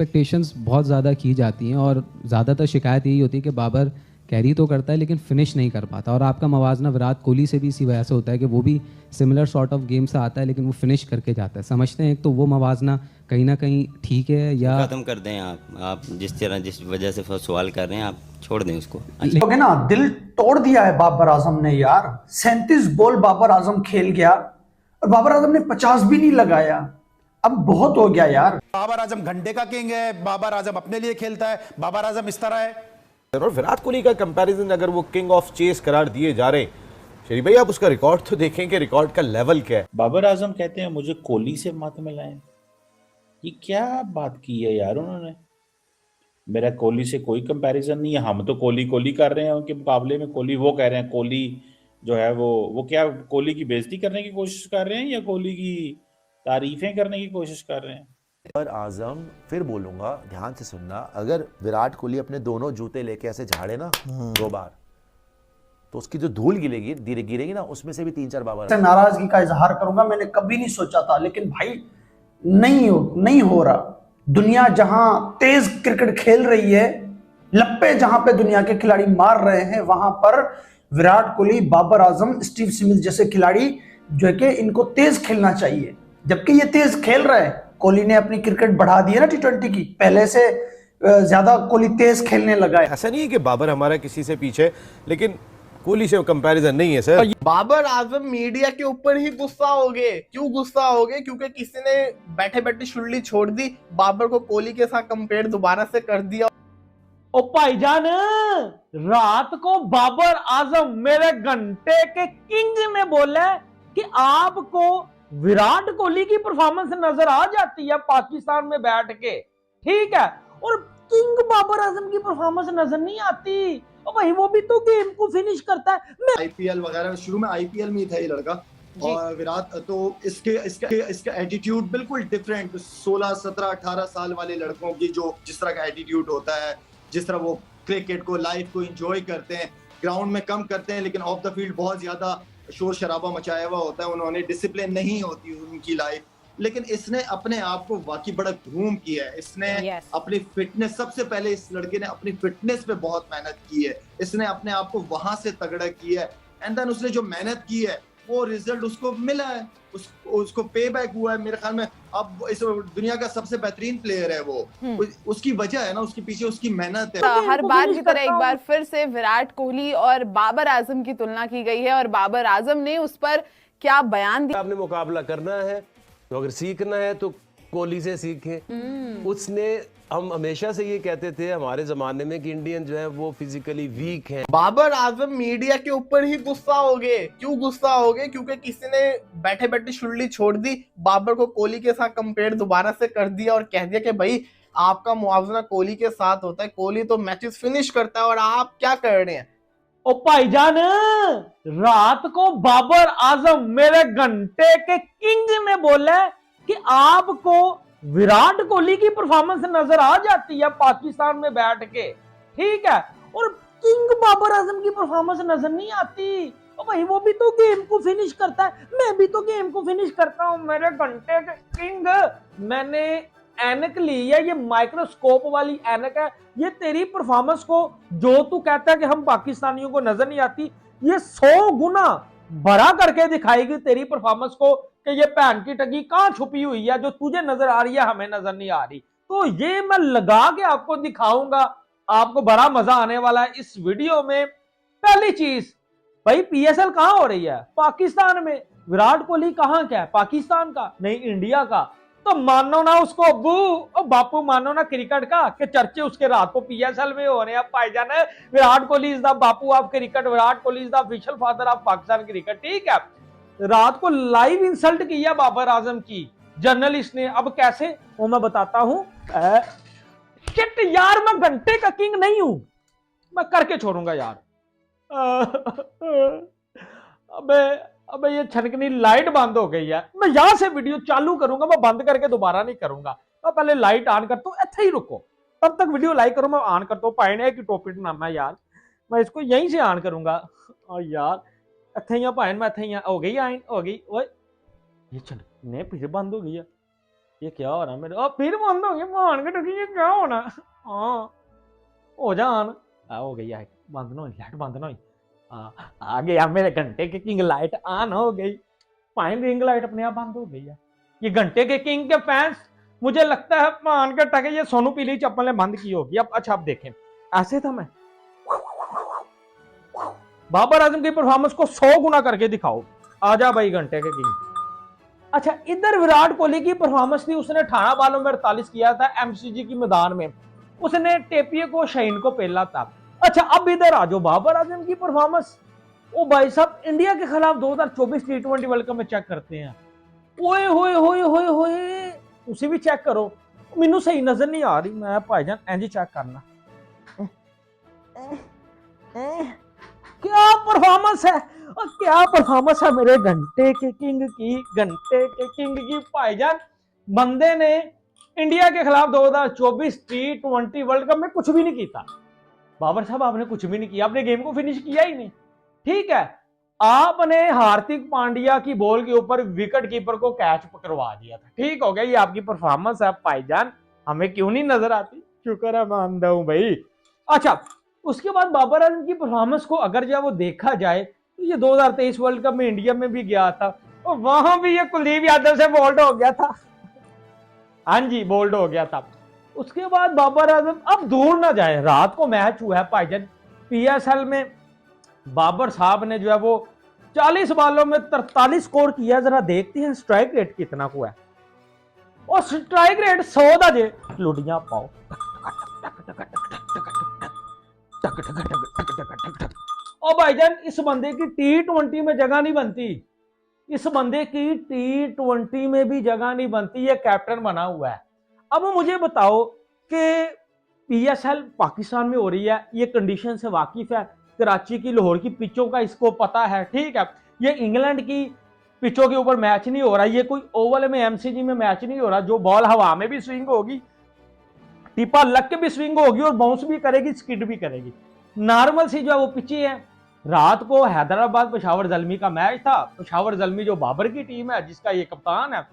Expectations बहुत ज़्यादा की जाती हैं और ज़्यादातर शिकायत यही होती है कि बाबर कैरी तो करता है लेकिन फिनिश नहीं कर पाता। और आपका मवाजना विराट कोहली से भी इसी वजह से होता है कि वो भी सिमिलर सॉर्ट ऑफ गेम से आता है लेकिन वो फिनिश करके जाता है। समझते हैं तो वो मवाजना कहीं ना कहीं ठीक है या खत्म कर दें आप जिस तरह जिस वजह से सवाल कर रहे हैं आप छोड़ दें उसको। लोग है ना, दिल तोड़ दिया है बाबर आजम ने यार। 37 बॉल बाबर आजम खेल गया और बाबर आजम ने 50 भी नहीं लगाया। अब बहुत हो गया यार। बाबर आजम घंटे का किंग है, बाबर आजम अपने लिए खेलता है, बाबर आजम इस तरह है। और विराट कोहली का कंपैरिजन अगर वो किंग ऑफ चेस करार दिए जा रहे हैं, शरीफ भाई आप उसका रिकॉर्ड तो देखें कि रिकॉर्ड का लेवल क्या है। बाबर आजम कहते हैं मुझे कोहली से मत मिलाएं। ये क्या बात की है यार उन्होंने। मेरा कोहली से कोई कंपैरिजन नहीं है। हम तो कोहली कोहली कर रहे हैं उनके मुकाबले में। कोहली वो कह रहे हैं कोहली जो है वो क्या कोहली की बेइज्जती करने की कोशिश कर रहे हैं या कोहली की तारीफें करने की कोशिश कर रहे हैं। बाबर आजम, फिर बोलूंगा ध्यान से सुनना, अगर विराट कोहली अपने दोनों जूते लेके ऐसे झाड़े ना 2 बार तो उसकी जो धूल गिरेगी धीरे गिरेगी ना, उसमें से भी 3-4 बाबर नाराजगी का इजहार करूंगा। मैंने कभी नहीं सोचा था, लेकिन भाई नहीं हो रहा। दुनिया जहां तेज क्रिकेट खेल रही है, लप्पे जहां पे दुनिया के खिलाड़ी मार रहे हैं, वहां पर विराट कोहली, बाबर आजम, स्टीव स्मिथ जैसे खिलाड़ी जो है कि इनको तेज खेलना चाहिए। जबकि ये तेज खेल रहे हैं। कोहली ने अपनी क्रिकेट बढ़ा दी है ना T20 की, पहले से ज्यादा कोहली तेज खेलने लगा है। ऐसा नहीं है कि बाबर हमारा किसी से पीछे, लेकिन कोहली से कंपैरिजन नहीं है सर। बाबर आजम मीडिया के ऊपर ही गुस्सा हो गए। क्यों गुस्सा हो गए? क्योंकि किसी ने बैठे बैठे शुल्ली छोड़ दी, बाबर को कोहली के साथ कंपेयर दोबारा से कर दिया। ओ भाईजान, रात को बाबर आजम मेरे घंटे के किंग ने बोला कि आपको विराट कोहली की परफॉर्मेंस नजर आ जाती है पाकिस्तान में बैठ के, ठीक है, और किंग बाबर आजम की परफॉर्मेंस नजर नहीं आती। ओ भाई वो भी तो गेम को फिनिश करता है। आईपीएल वगैरह शुरू में आईपीएल में ही था ये लड़का, और विराट तो इसका एटीट्यूड बिल्कुल डिफरेंट। 16, 17, 18 साल वाले लड़कों की जो जिस तरह का एटीट्यूड होता है, जिस तरह वो क्रिकेट को, लाइफ को एंजॉय करते हैं, ग्राउंड में कम करते हैं लेकिन ऑफ द फील्ड बहुत ज्यादा शोर शराबा मचाया हुआ होता है। उन्होंने डिसिप्लिन नहीं होती उनकी लाइफ, लेकिन इसने अपने आप को वाकई बड़ा ग्रूम किया है। इसने अपनी फिटनेस, सबसे पहले इस लड़के ने अपनी फिटनेस पे बहुत मेहनत की है। इसने अपने आप को वहां से तगड़ा किया है, एंड देन उसने जो मेहनत की है वो रिजल्ट उसको मिला है, उसको पे बैक हुआ है। मेरे ख्याल में अब इस दुनिया का सबसे बेहतरीन प्लेयर है वो। उसकी वजह है ना, उसके पीछे उसकी मेहनत है। हर बार की तरह एक बार फिर से विराट कोहली और बाबर आजम की तुलना की गई है और बाबर आजम ने उस पर क्या बयान दिया। आपने मुकाबला करना है तो अगर सीखना है तो कोहली से सीखें। उसने, हम हमेशा से ये कहते थे हमारे जमाने में कि इंडियन जो है वो फिजिकली वीक हैं। बाबर आजम मीडिया के ऊपर ही गुस्सा हो गए। क्यों गुस्सा हो गए? क्योंकि किसी ने बैठे बैठे शुल्ली छोड़ दी, बाबर को कोहली के साथ कंपेयर दोबारा से कर दिया और कह दिया कि भाई आपका मुआवजा कोहली के साथ होता है, कोहली तो मैचेस फिनिश करता है और आप क्या कर रहे हैं। ओ भाईजान, रात को बाबर आजम मेरे घंटे के किंग ने बोला कि आपको विराट कोहली की परफॉर्मेंस नजर आ जाती है पाकिस्तान में बैठ के, ठीक है, और किंग बाबर आजम की परफॉर्मेंस नजर नहीं आती। ओ भाई वो भी तो गेम को फिनिश करता है, मैं भी तो गेम को फिनिश करता हूं मेरे घंटे के किंग। मैंने एनक ली है, ये माइक्रोस्कोप वाली एनक है। ये तेरी परफॉर्मेंस को, जो तू कहता है कि हम पाकिस्तानियों को नजर नहीं आती, ये 100 गुना बड़ा करके दिखाएगी तेरी परफॉर्मेंस को कि ये भैन की टगी कहां छुपी हुई है, जो तुझे नजर आ रही है हमें नजर नहीं आ रही। तो ये मैं लगा के आपको दिखाऊंगा, आपको बड़ा मजा आने वाला है इस वीडियो में। पहली चीज भाई, पीएसएल कहां हो रही है? पाकिस्तान में। विराट कोहली कहां क्या है? पाकिस्तान का नहीं, इंडिया का। तो मानो ना उसको अब्बू और बापू, मानो ना क्रिकेट का कि चर्चे उसके रात को पीएसएल में हो रहे हैं। भाईजान, Virat Kohli is the Bapu of cricket, Virat Kohli is the official father of Pakistan cricket, ठीक है। रात को लाइव इंसल्ट किया बाबर आजम की जर्नलिस्ट ने। अब कैसे, वो मैं बताता हूं। शिट यार, मैं घंटे का किंग नहीं हूं, मैं करके छोड़ूंगा यार। अबे ये छनकनी लाइट बंद हो गई है। मैं यहां से वीडियो चालू करूंगा, मैं बंद करके दोबारा नहीं करूंगा। मैं पहले लाइट ऑन करता हूं, ऐसे ही रुको, तब तक वीडियो लाइक करो। मैं ऑन करता हूं, पाइने की टॉपिक नाम है यार, मैं इसको यहीं से ऑन करूंगा। और यार इथे ही पाइन, मैं इथे ही हो गई, आइन हो गई। ओए ये छनकने फिर बंद हो गई है। ये क्या हो रहा मेरे, अब फिर बंद हो गया मान के टकी, ये क्या होना। हाँ हो जान, हो गई है बंद ना हुई, लाइट बंद ना हुई। आ गया मेरे घंटे के किंग, लाइट ऑन हो गई, फाइन रिंग लाइट अपने आप बंद हो गई है। ये घंटे के किंग के फैंस मुझे लगता है मान के टके ये सोनू पीली चप्पल ने बंद की होगी। अब अच्छा आप देखें, ऐसे था मैं, बाबर आजम की परफॉर्मेंस को 100 गुना करके दिखाओ। आजा भाई घंटे के किंग। अच्छा इधर विराट कोहली की परफॉर्मेंस थी, उसने 18 बालों में 48 किया था एमसीजी की मैदान में, उसने टेपिए को शाहीन को पेला था। अच्छा अब इधर आ जाओ बाबर आजम की परफॉर्मेंस। ओ भाई साहब इंडिया के खिलाफ 2024 टी20 वर्ल्ड कप में चेक करते हैं, ओए होए होए होए होए, उसे भी चेक करो, मैनू सही नजर नहीं आ रही, मैं भाईजान इंज चेक करना। क्या परफॉर्मेंस है, और क्या परफॉर्मेंस है मेरे घंटे के किंग की, घंटे के किंग की भाईजान। बंदे ने इंडिया के खिलाफ 2024 टी20 वर्ल्ड कप में कुछ भी नहीं किया। बाबर साहब आपने कुछ भी नहीं किया, आपने गेम को फिनिश किया ही नहीं। ठीक है आपने हार्दिक पांड्या की बॉल के ऊपर विकेट कीपर को कैच पकड़वा दिया था, ठीक हो गया, ये आपकी परफॉर्मेंस है भाईजान, हमें क्यों नहीं नजर आती, शुक्र है मानता हूं भाई। अच्छा उसके बाद बाबर आजम की परफॉर्मेंस को अगर जब वो देखा जाए तो ये 2023 वर्ल्ड कप में इंडिया में भी गया था और वहां भी ये कुलदीप यादव से बोल्ड हो गया था। हाँ जी बोल्ड हो गया था। उसके बाद बाबर आजम, अब दूर ना जाए, रात को मैच हुआ है भाईजान पीएसएल में, बाबर साहब ने जो है वो 40 बालों में 43 स्कोर किया। जरा देखते हैं स्ट्राइक रेट कितना हुआ है, और स्ट्राइक रेट 100 दा जे लुडियां पाओ। और भाईजान इस बंदे की टी20 में जगह नहीं बनती, इस बंदे की टी20 में भी जगह नहीं बनती, ये कैप्टन बना हुआ है। अब मुझे बताओ कि पीएसएल पाकिस्तान में हो रही है, ये कंडीशन से वाकिफ है, कराची की लाहौर की पिचों का इसको पता है, ठीक है, ये इंग्लैंड की पिचों के ऊपर मैच नहीं हो रहा, ये कोई ओवल में एमसीजी में मैच नहीं हो रहा, जो बॉल हवा में भी स्विंग होगी, टिपा लग के भी स्विंग होगी और बाउंस भी करेगी, स्किड भी करेगी, नॉर्मल सी जो है वो पिची है। रात को हैदराबाद पेशावर जलमी का मैच था, पेशावर जलमी जो बाबर की टीम है जिसका ये कप्तान है,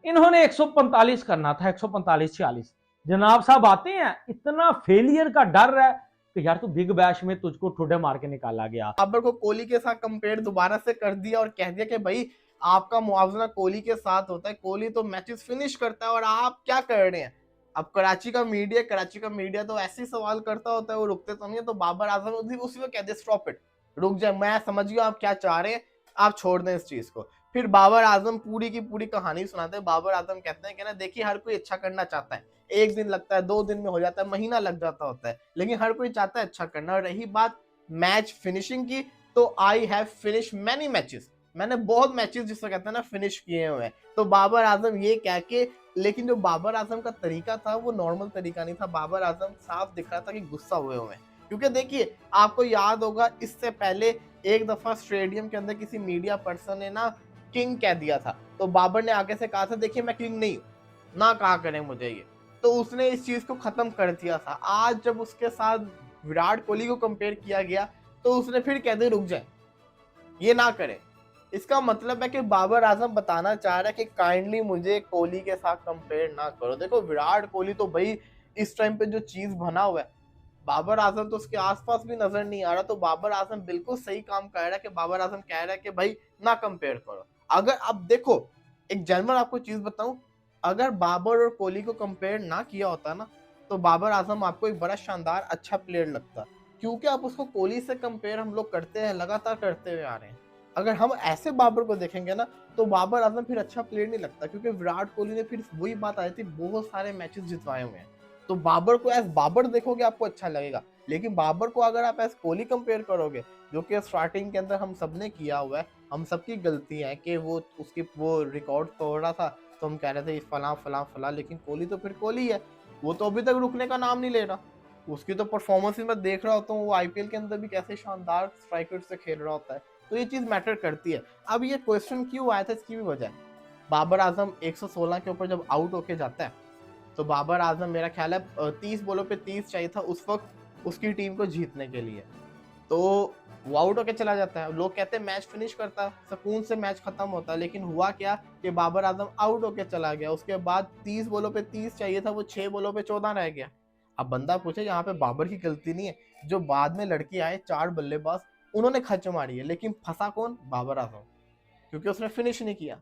इन्होंने 145 करना था, 145-46। जनाब साहब आते हैं, इतना फेलियर का डर है कि यार तू बिग बैश में तुझको ठुडे मार के निकाला गया। बाबर को कोहली के साथ कंपेयर दोबारा से कर दिया और कह दिया कि भाई आपका मुआवजा कोहली के साथ होता है, कोहली तो मैचेस फिनिश करता है और आप क्या कर रहे हैं। अब कराची का मीडिया तो ऐसे सवाल करता होता है, वो रुकते तो नहीं है, तो बाबर आजम उसी को कह दे स्टॉप इट, रुक जाए, मैं समझ गया आप क्या चाह रहे हैं, आप छोड़ दें इस चीज को। फिर बाबर आजम पूरी की पूरी कहानी सुनाते हैं। बाबर आजम कहते हैं कि ना देखिए हर कोई अच्छा करना चाहता है, एक दिन लगता है, 2 दिन में हो जाता है, महीना लग जाता होता है, लेकिन हर कोई चाहता है अच्छा करना। और रही बात मैच फिनिशिंग की, तो I have finish many matches, मैंने बहुत मैचेस जिसको कहते हैं ना फिनिश किए हुए हैं। तो बाबर आजम ये कह के, लेकिन जो बाबर आजम का तरीका था वो नॉर्मल तरीका नहीं था, बाबर आजम साफ दिख रहा था कि गुस्सा हुए हुए हैं। क्योंकि देखिए आपको याद होगा इससे पहले एक दफा स्टेडियम के अंदर किसी मीडिया पर्सन ने ना किंग कह दिया था, तो बाबर ने आगे से कहा था देखिए मैं किंग नहीं हूं, ना कहा करें मुझे ये, तो उसने इस चीज को खत्म कर दिया था। आज जब उसके साथ विराट कोहली को कंपेयर किया गया तो उसने फिर कह दिया रुक जाए, ये ना करें। इसका मतलब है कि बाबर आजम बताना चाह रहा है कि काइंडली मुझे कोहली के साथ कंपेयर ना करो। देखो विराट कोहली तो भाई इस टाइम पे जो चीज बना हुआ है, बाबर आजम तो उसके आसपास भी नजर नहीं आ रहा। तो बाबर आजम बिल्कुल सही काम कर रहा है कि बाबर आजम कह रहा है कि भाई ना कंपेयर करो। अगर अब देखो एक जनरल आपको चीज बताऊं, अगर बाबर और कोहली को कंपेयर ना किया होता ना तो बाबर आजम आपको एक बड़ा शानदार अच्छा प्लेयर लगता, क्योंकि आप उसको कोहली से कंपेयर हम लोग करते हैं, लगातार करते हुए आ रहे हैं। अगर हम ऐसे बाबर को देखेंगे ना तो बाबर आजम फिर अच्छा प्लेयर नहीं लगता, क्योंकि विराट कोहली ने फिर वही बात आई थी, बहुत सारे मैचेस जितवाए हुए हैं। तो बाबर को एज बाबर देखोगे आपको अच्छा लगेगा, लेकिन बाबर को अगर आप एज कोहली कंपेयर करोगे, जो कि स्टार्टिंग के अंदर हम सबने किया हुआ है, हम सबकी गलती है कि वो उसकी वो रिकॉर्ड तोड़ रहा था तो हम कह रहे थे फलां फलां फलां, लेकिन कोहली तो फिर कोहली है, वो तो अभी तक रुकने का नाम नहीं ले रहा। उसकी तो परफॉर्मेंस ही मैं देख रहा होता हूँ, वो आईपीएल के अंदर भी कैसे शानदार स्ट्राइक रेट से खेल रहा होता है, तो ये चीज मैटर करती है। अब ये क्वेश्चन क्यों आया था, इसकी भी वजह है, बाबर आजम 116 के ऊपर जब आउट होके जाता है तो बाबर आजम मेरा ख्याल है 30 बॉलों पे 30 चाहिए था उस वक्त उसकी टीम को जीतने के लिए। तो वो आउट होके चला जाता है। लोग कहते हैं मैच फिनिश करता, सुकून से मैच खत्म होता, लेकिन हुआ क्या कि बाबर आजम आउट होके चला गया। उसके बाद 30 बॉलों पे 30 चाहिए था, वो 6 बॉलों पे 14 रह गया। अब बंदा पूछे यहाँ पे बाबर की गलती नहीं है, जो बाद में लड़के आए 4 बल्लेबाज उन्होंने खच मारी है, लेकिन फंसा कौन? बाबर आजम, क्योंकि उसने फिनिश नहीं किया।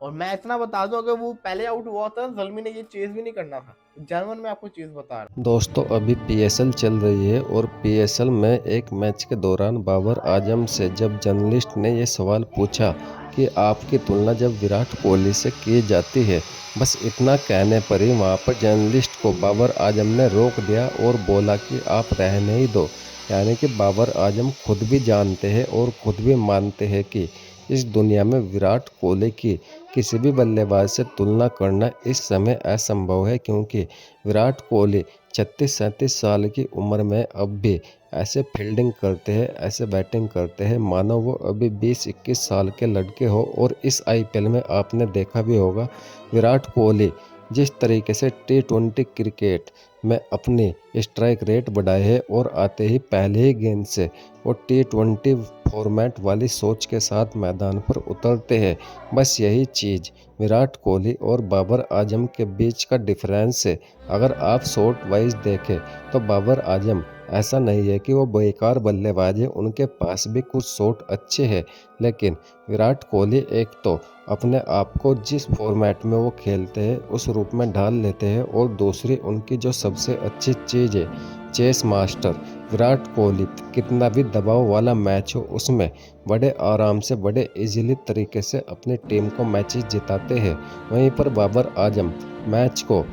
और मैं इतना बता दूं, अगर वो पहले आउट हुआ था ज़ल्मी ने ये चेज भी नहीं करना था। जनवन में आपको चीज बता रहा हूं। दोस्तों अभी पीएसएल चल रही है और पीएसएल में एक मैच के दौरान बाबर आजम से जब जर्नलिस्ट ने ये सवाल पूछा कि आपकी तुलना जब विराट कोहली से की जाती है, बस इतना कहने पर ही वहाँ पर जर्नलिस्ट को बाबर आजम ने रोक दिया और बोला कि आप रहने ही दो। यानी कि बाबर आजम खुद भी जानते हैं और खुद भी मानते हैं कि इस दुनिया में विराट कोहली की किसी भी बल्लेबाज से तुलना करना इस समय असंभव है, क्योंकि विराट कोहली 36-37 साल की उम्र में अब भी ऐसे फील्डिंग करते हैं, ऐसे बैटिंग करते हैं मानो वो अभी 20-21 साल के लड़के हो। और इस आईपीएल में आपने देखा भी होगा विराट कोहली जिस तरीके से T20 क्रिकेट में अपनी स्ट्राइक रेट बढ़ाए है और आते ही पहले ही गेंद से वो T20 फॉर्मेट वाली सोच के साथ मैदान पर उतरते हैं। बस यही चीज़ विराट कोहली और बाबर आजम के बीच का डिफरेंस है। अगर आप शॉट वाइज देखें तो बाबर आजम ऐसा नहीं है कि वो बेकार बल्लेबाज है, उनके पास भी कुछ शॉट अच्छे हैं, लेकिन विराट कोहली एक तो अपने आप को जिस फॉर्मेट में वो खेलते हैं उस रूप में ढाल लेते हैं, और दूसरी उनकी जो सबसे अच्छी चीज़ है चेस मास्टर। विराट कोहली कितना भी दबाव वाला मैच हो उसमें बड़े आराम से बड़े इजीली तरीके से अपनी टीम को मैचेस जिताते हैं। वहीं पर बाबर आजम मैच को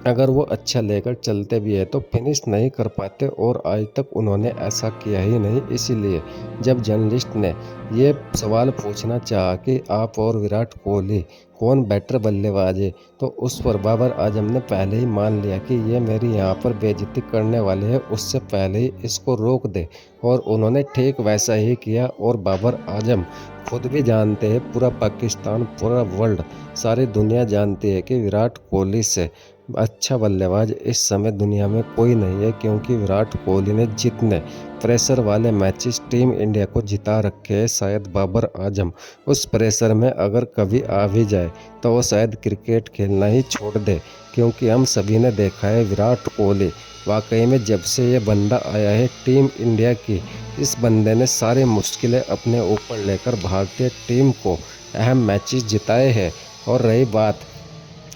अगर वो अच्छा लेकर चलते भी है तो फिनिश नहीं कर पाते, और आज तक उन्होंने ऐसा किया ही नहीं। इसीलिए जब जर्नलिस्ट ने ये सवाल पूछना चाहा कि आप और विराट कोहली कौन बेटर बल्लेबाज है, तो उस पर बाबर आजम ने पहले ही मान लिया कि ये मेरी यहाँ पर बेइज्जती करने वाले हैं, उससे पहले ही इसको रोक दे। और उन्होंने ठीक वैसा ही किया। और बाबर आजम खुद भी जानते हैं, पूरा पाकिस्तान, पूरा वर्ल्ड, सारी दुनिया जानती है कि विराट कोहली से अच्छा बल्लेबाज इस समय दुनिया में कोई नहीं है, क्योंकि विराट कोहली ने जितने प्रेशर वाले मैचेस टीम इंडिया को जिता रखे हैं, शायद बाबर आजम उस प्रेशर में अगर कभी आ भी जाए तो वो शायद क्रिकेट खेलना ही छोड़ दे। क्योंकि हम सभी ने देखा है विराट कोहली वाकई में जब से ये बंदा आया है टीम इंडिया की, इस बंदे ने सारी मुश्किलें अपने ऊपर लेकर भारतीय टीम को अहम मैचेस जिताए हैं। और रही बात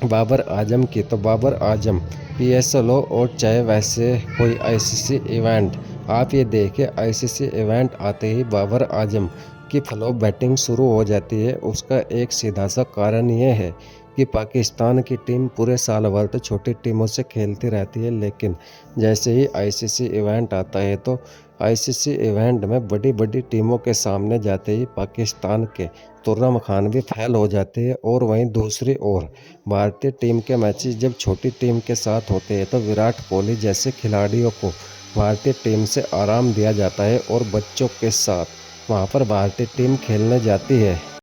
बाबर आजम की, तो बाबर आजम पीएसएल हो और चाहे वैसे कोई आईसीसी इवेंट, आप ये देखिए आईसीसी इवेंट आते ही बाबर आजम की फ्लॉप बैटिंग शुरू हो जाती है। उसका एक सीधा सा कारण ये है कि पाकिस्तान की टीम पूरे साल भर तो छोटी टीमों से खेलती रहती है, लेकिन जैसे ही आईसीसी इवेंट आता है तो आईसीसी इवेंट में बड़ी बड़ी टीमों के सामने जाते ही पाकिस्तान के तुर्रा मखान भी फेल हो जाते हैं। और वहीं दूसरी ओर भारतीय टीम के मैचेस जब छोटी टीम के साथ होते हैं तो विराट कोहली जैसे खिलाड़ियों को भारतीय टीम से आराम दिया जाता है और बच्चों के साथ वहां पर भारतीय टीम खेलने जाती है।